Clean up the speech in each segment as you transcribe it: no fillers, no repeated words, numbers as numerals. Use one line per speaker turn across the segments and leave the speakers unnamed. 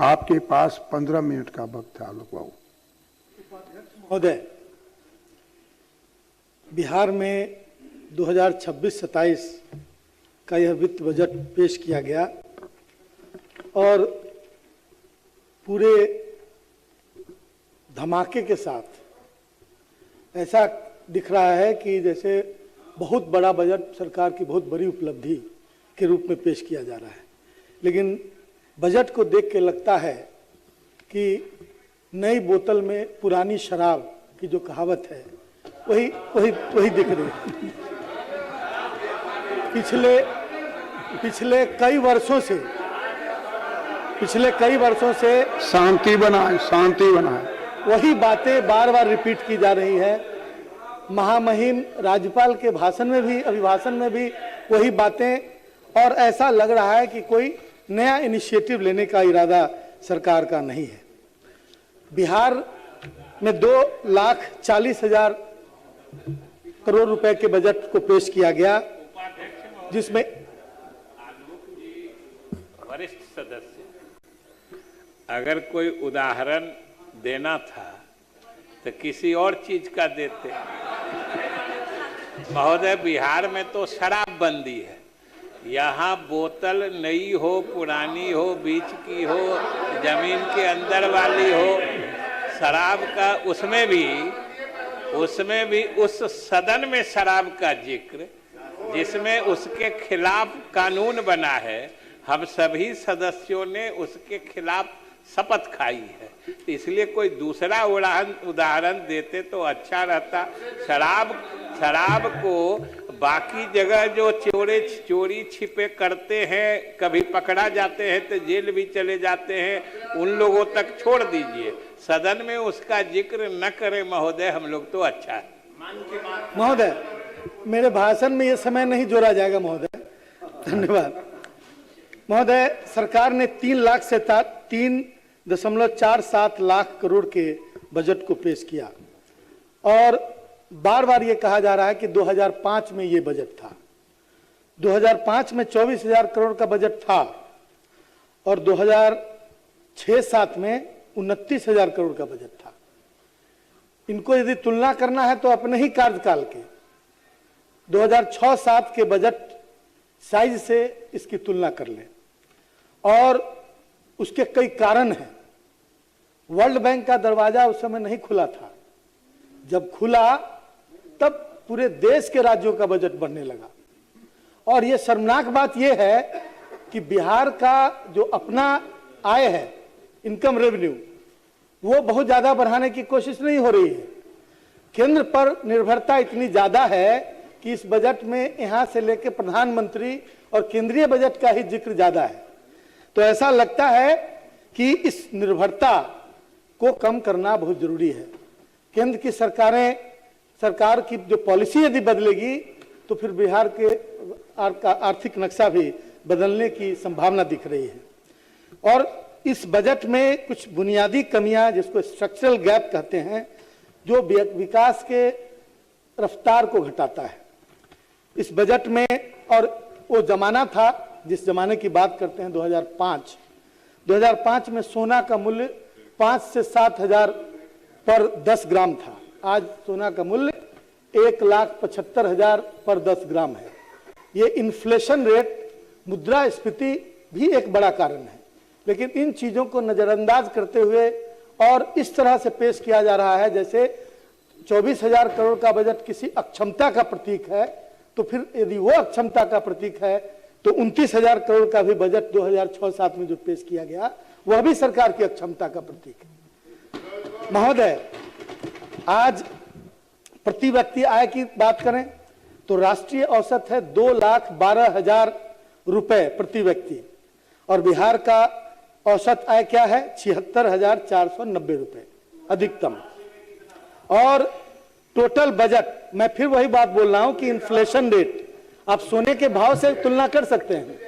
आपके पास 15 मिनट का वक्त है आलोक बाबू।
महोदय, बिहार में 2026-27 का यह वित्त बजट पेश किया गया और पूरे धमाके के साथ ऐसा दिख रहा है कि जैसे बहुत बड़ा बजट सरकार की बहुत बड़ी उपलब्धि के रूप में पेश किया जा रहा है। लेकिन बजट को देख के लगता है कि नई बोतल में पुरानी शराब की जो कहावत है वही वही वही दिख रही है। पिछले कई वर्षों से
शांति बनाए
वही बातें बार बार रिपीट की जा रही है। महामहिम राज्यपाल के अभिभाषण में भी वही बातें, और ऐसा लग रहा है कि कोई नया इनिशिएटिव लेने का इरादा सरकार का नहीं है। बिहार में 2,40,000 करोड़ रुपए के बजट को पेश किया गया, जिसमें
वरिष्ठ सदस्य अगर कोई उदाहरण देना था तो किसी और चीज का देते। महोदय, बिहार में तो शराबबंदी है। यहाँ बोतल नई हो, पुरानी हो, बीच की हो, जमीन के अंदर वाली हो, शराब का उसमें भी उस सदन में शराब का जिक्र जिसमें उसके खिलाफ कानून बना है, हम सभी सदस्यों ने उसके खिलाफ शपथ खाई है। इसलिए कोई दूसरा उदाहरण देते तो अच्छा रहता। शराब को बाकी जगह जो चोरी छिपे करते हैं, कभी पकड़ा जाते हैं तो जेल भी चले जाते हैं, उन लोगों तक छोड़ दीजिए। सदन में उसका जिक्र न करें महोदय, हम लोग तो अच्छा है।
महोदय, मेरे भाषण में यह समय नहीं जोड़ा जाएगा महोदय। धन्यवाद। महोदय, सरकार ने 3.47 लाख करोड़ के बजट को पेश किया और बार बार ये कहा जा रहा है कि 2005 में ये बजट था। 2005 में 24,000 करोड़ का बजट था और 2006-07 में 29,000 करोड़ का बजट था। इनको यदि तुलना करना है तो अपने ही कार्यकाल के 2006-07 के बजट साइज से इसकी तुलना कर लें, और उसके कई कारण हैं। वर्ल्ड बैंक का दरवाजा उस समय नहीं खुला था। जब खुला तब पूरे देश के राज्यों का बजट बढ़ने लगा। और यह शर्मनाक बात यह है कि बिहार का जो अपना आय है, इनकम रेवेन्यू, वो बहुत ज्यादा बढ़ाने की कोशिश नहीं हो रही है। केंद्र पर निर्भरता इतनी ज्यादा है कि इस बजट में यहां से लेकर प्रधानमंत्री और केंद्रीय बजट का ही जिक्र ज्यादा है। तो ऐसा लगता है कि इस निर्भरता को कम करना बहुत जरूरी है। केंद्र की सरकार की जो पॉलिसी यदि बदलेगी तो फिर बिहार के आर्थिक नक्शा भी बदलने की संभावना दिख रही है। और इस बजट में कुछ बुनियादी कमियां, जिसको स्ट्रक्चरल गैप कहते हैं, जो विकास के रफ्तार को घटाता है इस बजट में। और वो जमाना था, जिस जमाने की बात करते हैं, 2005 में सोना का मूल्य 5 से 7 हजार पर 10 ग्राम था। आज सोना का मूल्य 1,75,000 पर 10 ग्राम है। ये इन्फ्लेशन रेट, मुद्रास्फीति भी एक बड़ा कारण है। लेकिन इन चीजों को नजरअंदाज करते हुए और इस तरह से पेश किया जा रहा है जैसे 24,000 करोड़ का बजट किसी अक्षमता का प्रतीक है, तो फिर यदि वो अक्षमता का प्रतीक है तो 29,000 करोड़ का भी बजट 2006-07 में जो पेश किया गया वह भी सरकार की अक्षमता का प्रतीक है। महोदय, आज प्रति व्यक्ति आय की बात करें तो राष्ट्रीय औसत है 2,12,000 रुपए प्रति व्यक्ति, और बिहार का औसत आय क्या है? 76,490 रुपए अधिकतम। और टोटल बजट, मैं फिर वही बात बोल रहा हूं कि इन्फ्लेशन रेट, आप सोने के भाव से तुलना कर सकते हैं।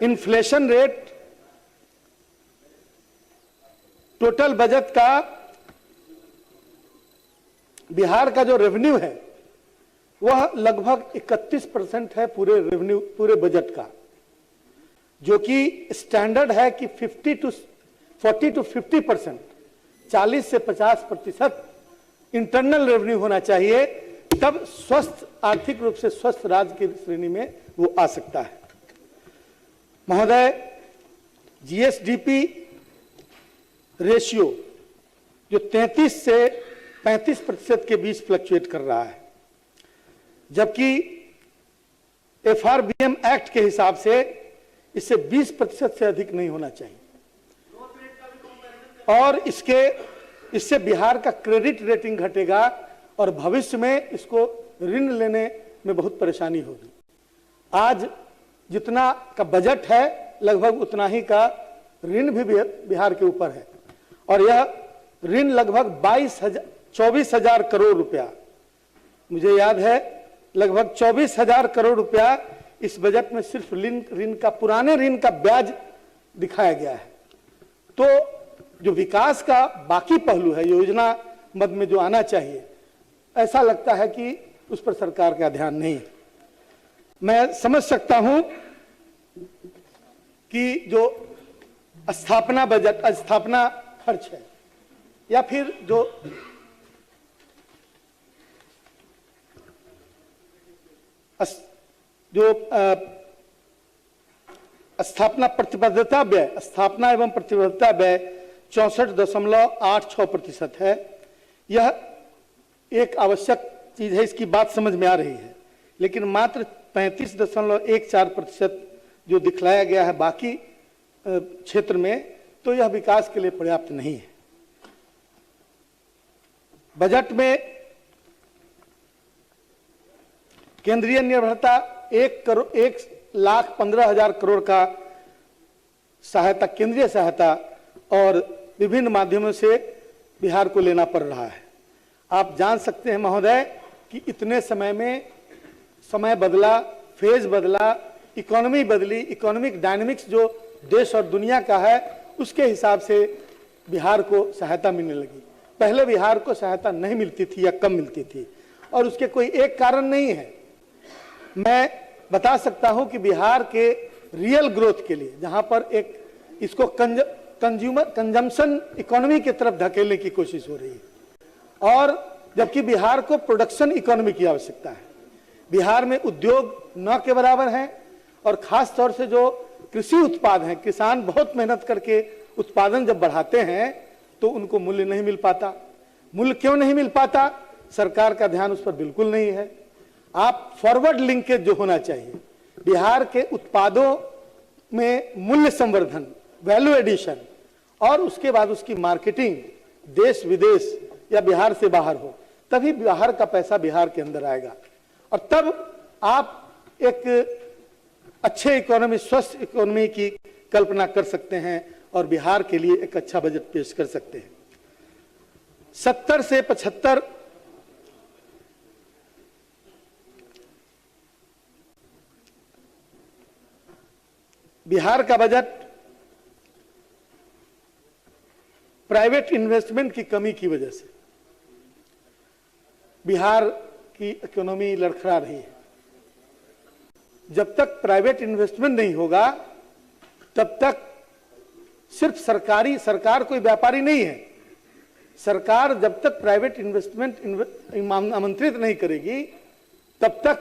इन्फ्लेशन रेट टोटल बजट का, बिहार का जो रेवेन्यू है वह लगभग 31% है पूरे रेवेन्यू, पूरे बजट का, जो कि स्टैंडर्ड है कि 40 to 50%, 40 से 50% इंटरनल रेवेन्यू होना चाहिए, तब स्वस्थ, आर्थिक रूप से स्वस्थ राज्य की श्रेणी में वो आ सकता है। महोदय, जीएसडीपी रेशियो जो 33 से 35% के बीच फ्लक्चुएट कर रहा है, जबकि एफआरबीएम एक्ट के हिसाब से इससे 20% से अधिक नहीं होना चाहिए, और इससे बिहार का क्रेडिट रेटिंग घटेगा और भविष्य में इसको ऋण लेने में बहुत परेशानी होगी। आज जितना का बजट है लगभग उतना ही का ऋण भी बिहार के ऊपर है, और यह ऋण लगभग 24,000 करोड़ रुपया, मुझे याद है लगभग 24,000 करोड़ रुपया इस बजट में सिर्फ ऋण का, पुराने ऋण का ब्याज दिखाया गया है। तो जो विकास का बाकी पहलू है, योजना मद में जो आना चाहिए, ऐसा लगता है कि उस पर सरकार का ध्यान नहीं है। मैं समझ सकता हूं कि जो स्थापना बजट, स्थापना खर्च है, या फिर जो स्थापना प्रतिबद्धता व्यय, स्थापना एवं प्रतिबद्धता व्यय 64.86% है। यह एक आवश्यक चीज है, इसकी बात समझ में आ रही है, लेकिन मात्र 35.14% जो दिखलाया गया है बाकी क्षेत्र में, तो यह विकास के लिए पर्याप्त नहीं है। बजट में केंद्रीय निर्भरता 1,15,000 करोड़ का सहायता, केंद्रीय सहायता और विभिन्न माध्यमों से बिहार को लेना पड़ रहा है। आप जान सकते हैं महोदय कि इतने समय में समय बदला, फेज बदला, इकोनॉमी बदली, इकोनॉमिक डायनेमिक्स जो देश और दुनिया का है उसके हिसाब से बिहार को सहायता मिलने लगी। पहले बिहार को सहायता नहीं मिलती थी या कम मिलती थी, और उसके कोई एक कारण नहीं है। मैं बता सकता हूं कि बिहार के रियल ग्रोथ के लिए, जहां पर एक इसको कंजम्पशन इकोनॉमी की तरफ धकेलने की कोशिश हो रही है, और जबकि बिहार को प्रोडक्शन इकोनॉमी की आवश्यकता है। बिहार में उद्योग न के बराबर हैं, और खास तौर से जो कृषि उत्पाद हैं, किसान बहुत मेहनत करके उत्पादन जब बढ़ाते हैं तो उनको मूल्य नहीं मिल पाता। मूल्य क्यों नहीं मिल पाता? सरकार का ध्यान उस पर बिल्कुल नहीं है। आप फॉरवर्ड लिंकेज जो होना चाहिए, बिहार के उत्पादों में मूल्य संवर्धन, वैल्यू एडिशन, और उसके बाद उसकी मार्केटिंग देश विदेश या बिहार से बाहर हो, तभी बिहार का पैसा बिहार के अंदर आएगा, और तब आप एक अच्छे इकोनॉमी, स्वस्थ इकोनॉमी की कल्पना कर सकते हैं और बिहार के लिए एक अच्छा बजट पेश कर सकते हैं। 70 से 75 बिहार का बजट प्राइवेट इन्वेस्टमेंट की कमी की वजह से बिहार की इकोनॉमी लड़खड़ा रही है। जब तक प्राइवेट इन्वेस्टमेंट नहीं होगा तब तक सिर्फ सरकार कोई व्यापारी नहीं है। सरकार जब तक प्राइवेट इन्वेस्टमेंट आमंत्रित नहीं करेगी तब तक,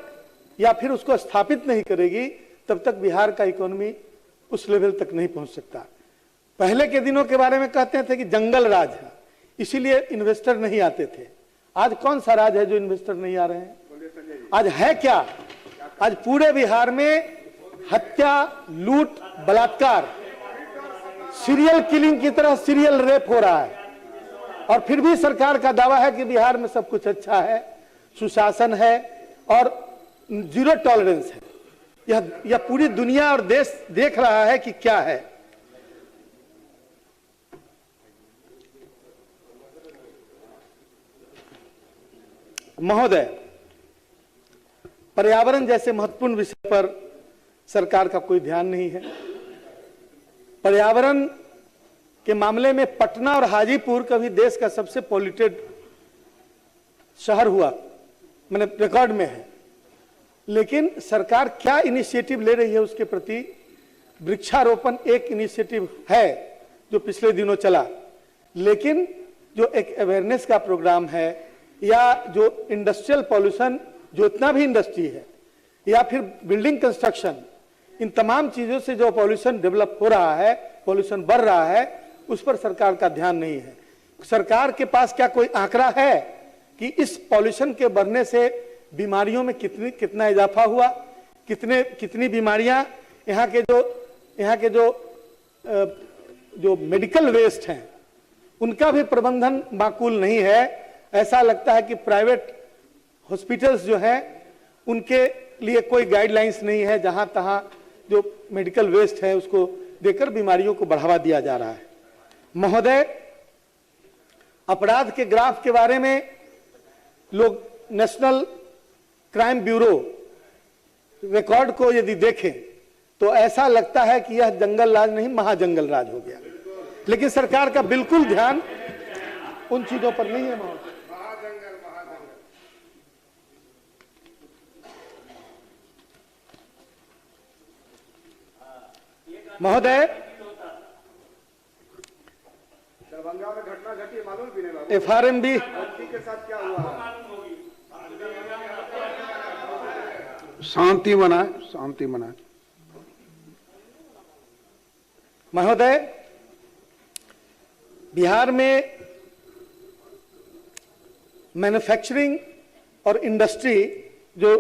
या फिर उसको स्थापित नहीं करेगी, तब तक बिहार का इकोनॉमी उस लेवल तक नहीं पहुंच सकता। पहले के दिनों के बारे में कहते थे कि जंगल राज है, इसीलिए इन्वेस्टर नहीं आते थे। आज कौन सा राज है जो इन्वेस्टर नहीं आ रहे हैं? आज है क्या? आज पूरे बिहार में हत्या, लूट, बलात्कार, सीरियल किलिंग की तरह सीरियल रेप हो रहा है, और फिर भी सरकार का दावा है कि बिहार में सब कुछ अच्छा है, सुशासन है और जीरो टॉलरेंस है। यह पूरी दुनिया और देश देख रहा है कि क्या है। महोदय, पर्यावरण जैसे महत्वपूर्ण विषय पर सरकार का कोई ध्यान नहीं है। पर्यावरण के मामले में पटना और हाजीपुर कभी देश का सबसे पॉल्यूटेड शहर हुआ, मैंने रिकॉर्ड में है, लेकिन सरकार क्या इनिशिएटिव ले रही है उसके प्रति? वृक्षारोपण एक इनिशिएटिव है जो पिछले दिनों चला, लेकिन जो एक अवेयरनेस का प्रोग्राम है या जो इंडस्ट्रियल पॉल्यूशन, जो इतना भी इंडस्ट्री है या फिर बिल्डिंग कंस्ट्रक्शन, इन तमाम चीजों से जो पॉल्यूशन डेवलप हो रहा है, पॉल्यूशन बढ़ रहा है, उस पर सरकार का ध्यान नहीं है। सरकार के पास क्या कोई आंकड़ा है कि इस पॉल्यूशन के बढ़ने से बीमारियों में कितना इजाफा हुआ, कितनी बीमारियां, यहाँ के जो मेडिकल वेस्ट हैं उनका भी प्रबंधन माकूल नहीं है। ऐसा लगता है कि प्राइवेट हॉस्पिटल्स जो हैं उनके लिए कोई गाइडलाइंस नहीं है, जहां तहां जो मेडिकल वेस्ट है उसको देकर बीमारियों को बढ़ावा दिया जा रहा है। महोदय, अपराध के ग्राफ के बारे में लोग नेशनल क्राइम ब्यूरो रिकॉर्ड को यदि देखें तो ऐसा लगता है कि यह जंगल राज नहीं, महाजंगल राज हो गया। लेकिन सरकार का बिल्कुल ध्यान उन चीजों पर नहीं है। महोदय,
दरभंगा में घटना घटी, मालूम भी नहीं
एफआरएमबी
के साथ क्या हुआ।
शांति बनाए, शांति बनाए।
महोदय, बिहार में मैन्युफैक्चरिंग और इंडस्ट्री, जो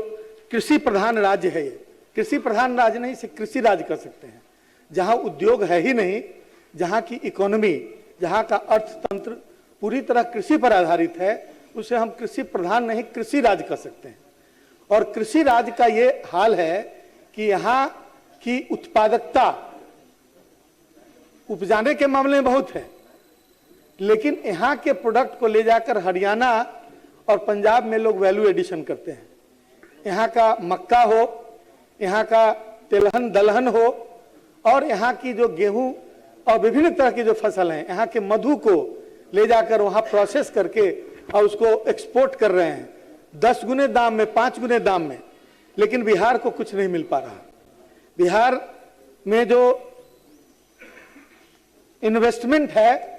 कृषि प्रधान राज्य है, ये कृषि प्रधान राज्य नहीं, इसे कृषि राज्य कर सकते हैं। जहां उद्योग है ही नहीं, जहां की इकोनॉमी, जहां का अर्थतंत्र पूरी तरह कृषि पर आधारित है, उसे हम कृषि प्रधान नहीं, कृषि राज्य कर सकते हैं। और कृषि राज्य का ये हाल है कि यहाँ की उत्पादकता उपजाने के मामले में बहुत है, लेकिन यहाँ के प्रोडक्ट को ले जाकर हरियाणा और पंजाब में लोग वैल्यू एडिशन करते हैं। यहाँ का मक्का हो, यहाँ का तिलहन दलहन हो, और यहाँ की जो गेहूं और विभिन्न तरह की जो फसल हैं, यहाँ के मधु को ले जाकर वहाँ प्रोसेस करके और उसको एक्सपोर्ट कर रहे हैं 10 गुने दाम में, 5 गुने दाम में। लेकिन बिहार को कुछ नहीं मिल पा रहा। बिहार में जो इन्वेस्टमेंट है,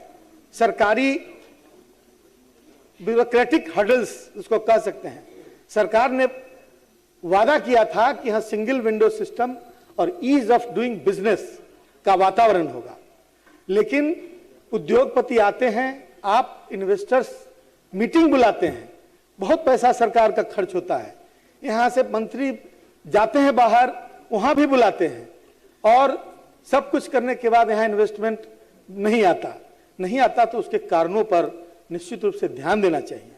सरकारी ब्यूरोक्रेटिक हर्डल्स उसको कह सकते हैं, सरकार ने वादा किया था कि यहां सिंगल विंडो सिस्टम और ईज ऑफ डूइंग बिजनेस का वातावरण होगा। लेकिन उद्योगपति आते हैं, आप इन्वेस्टर्स मीटिंग बुलाते हैं, बहुत पैसा सरकार का खर्च होता है, यहां से मंत्री जाते हैं बाहर, वहां भी बुलाते हैं, और सब कुछ करने के बाद यहां इन्वेस्टमेंट नहीं आता तो उसके कारणों पर निश्चित रूप से ध्यान देना चाहिए।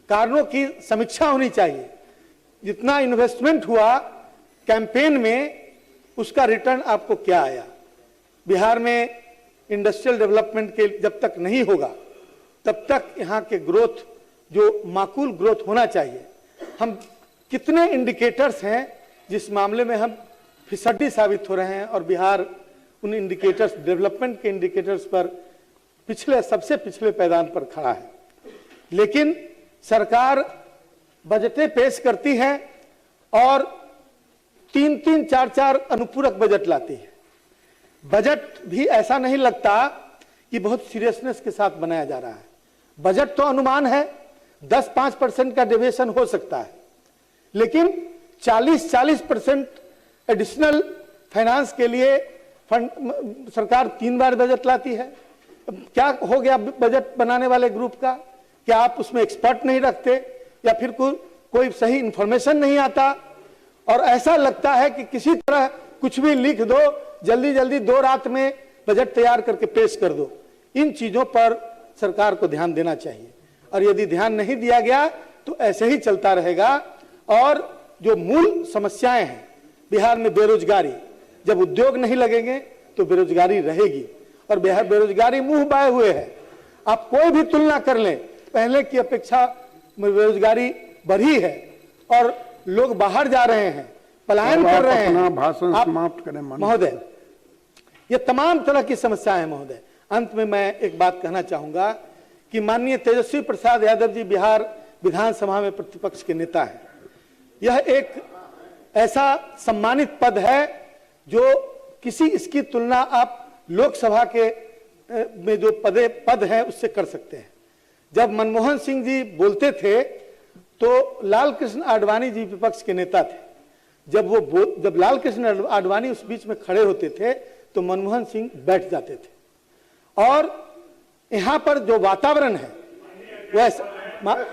कारणों की समीक्षा होनी चाहिए। जितना इन्वेस्टमेंट हुआ कैंपेन में, उसका रिटर्न आपको क्या आया। बिहार में इंडस्ट्रियल डेवलपमेंट के जब तक नहीं होगा तब तक यहाँ के ग्रोथ, जो माकूल ग्रोथ होना चाहिए, हम कितने इंडिकेटर्स हैं जिस मामले में हम फिसड्डी साबित हो रहे हैं, और बिहार उन इंडिकेटर्स, डेवलपमेंट के इंडिकेटर्स पर सबसे पिछले पैदान पर खड़ा है। लेकिन सरकार बजटें पेश करती है और 3-3, 4-4 अनुपूरक बजट लाती है। बजट भी ऐसा नहीं लगता कि बहुत सीरियसनेस के साथ बनाया जा रहा है। बजट तो अनुमान है, 10-5% का डेविएशन हो सकता है, लेकिन 40% एडिशनल फाइनेंस के लिए फंड सरकार 3 बार बजट लाती है। क्या हो गया बजट बनाने वाले ग्रुप का? क्या आप उसमें एक्सपर्ट नहीं रखते, या फिर कोई सही इंफॉर्मेशन नहीं आता, और ऐसा लगता है कि किसी तरह कुछ भी लिख दो, जल्दी 2 रात में बजट तैयार करके पेश कर दो। इन चीजों पर सरकार को ध्यान देना चाहिए, और यदि ध्यान नहीं दिया गया तो ऐसे ही चलता रहेगा। और जो मूल समस्याएं हैं बिहार में, बेरोजगारी, जब उद्योग नहीं लगेंगे तो बेरोजगारी रहेगी, और बिहार बेरोजगारी मुंह बाए हुए है। आप कोई भी तुलना कर लें, पहले की अपेक्षा बेरोजगारी बढ़ी है और लोग बाहर जा रहे हैं, पलायन कर रहे हैं।
भाषण समाप्त करें
महोदय, ये तमाम तरह की समस्याएं हैं महोदय। अंत में मैं एक बात कहना चाहूंगा कि माननीय तेजस्वी प्रसाद यादव जी बिहार विधानसभा में प्रतिपक्ष के नेता हैं। यह एक ऐसा सम्मानित पद है जो इसकी तुलना आप लोकसभा के में जो पद है उससे कर सकते हैं। जब मनमोहन सिंह जी बोलते थे तो लाल कृष्ण आडवाणी जी विपक्ष के नेता थे। जब लाल कृष्ण आडवाणी उस बीच में खड़े होते थे तो मनमोहन सिंह बैठ जाते थे। और यहाँ पर जो वातावरण है वैसा,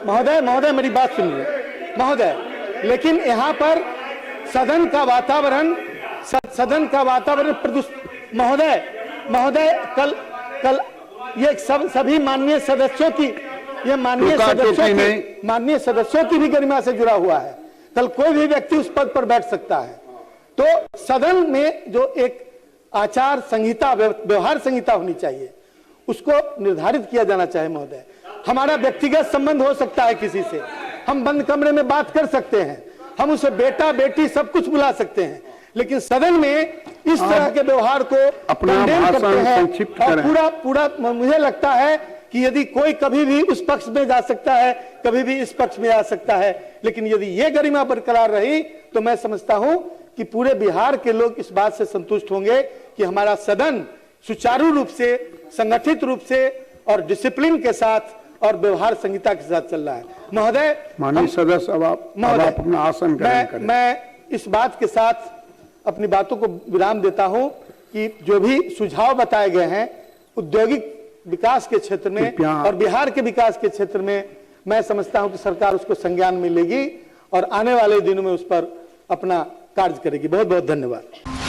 महोदय मेरी बात सुनिए महोदय, लेकिन यहाँ पर सदन का वातावरण महोदय कल ये सभी माननीय सदस्यों की, ये माननीय सदस्यों की भी गरिमा से जुड़ा हुआ है। कल कोई भी व्यक्ति उस पद पर बैठ सकता है। तो सदन में जो एक आचार संहिता, व्यवहार संहिता होनी चाहिए, उसको निर्धारित किया जाना चाहिए महोदय। हमारा व्यक्तिगत संबंध हो सकता है किसी से, हम बंद कमरे में बात कर सकते हैं, हम उसे बेटा बेटी सब कुछ बुला सकते हैं, लेकिन सदन में इस तरह के व्यवहार को
अपना
कंडेम करते हैं।
संक्षिप्त
और
करें।
पूरा मुझे लगता है कि यदि कोई कभी भी उस पक्ष में जा सकता है, कभी भी इस पक्ष में आ सकता है, लेकिन यदि ये गरिमा बरकरार रही तो मैं समझता हूं कि पूरे बिहार के लोग इस बात से संतुष्ट होंगे कि हमारा सदन सुचारू रूप से, संगठित रूप से और डिसिप्लिन के साथ और व्यवहार संहिता के साथ चल रहा है। महोदय,
माननीय सदस्य, अब आप अपना आसन करें।
मैं इस बात के साथ अपनी बातों को विराम देता हूं कि जो भी सुझाव बताए गए हैं औद्योगिक विकास के क्षेत्र में और बिहार के विकास के क्षेत्र में, मैं समझता हूं कि सरकार उसको संज्ञान में लेगी और आने वाले दिनों में उस पर अपना कार्य करेगी। बहुत बहुत धन्यवाद।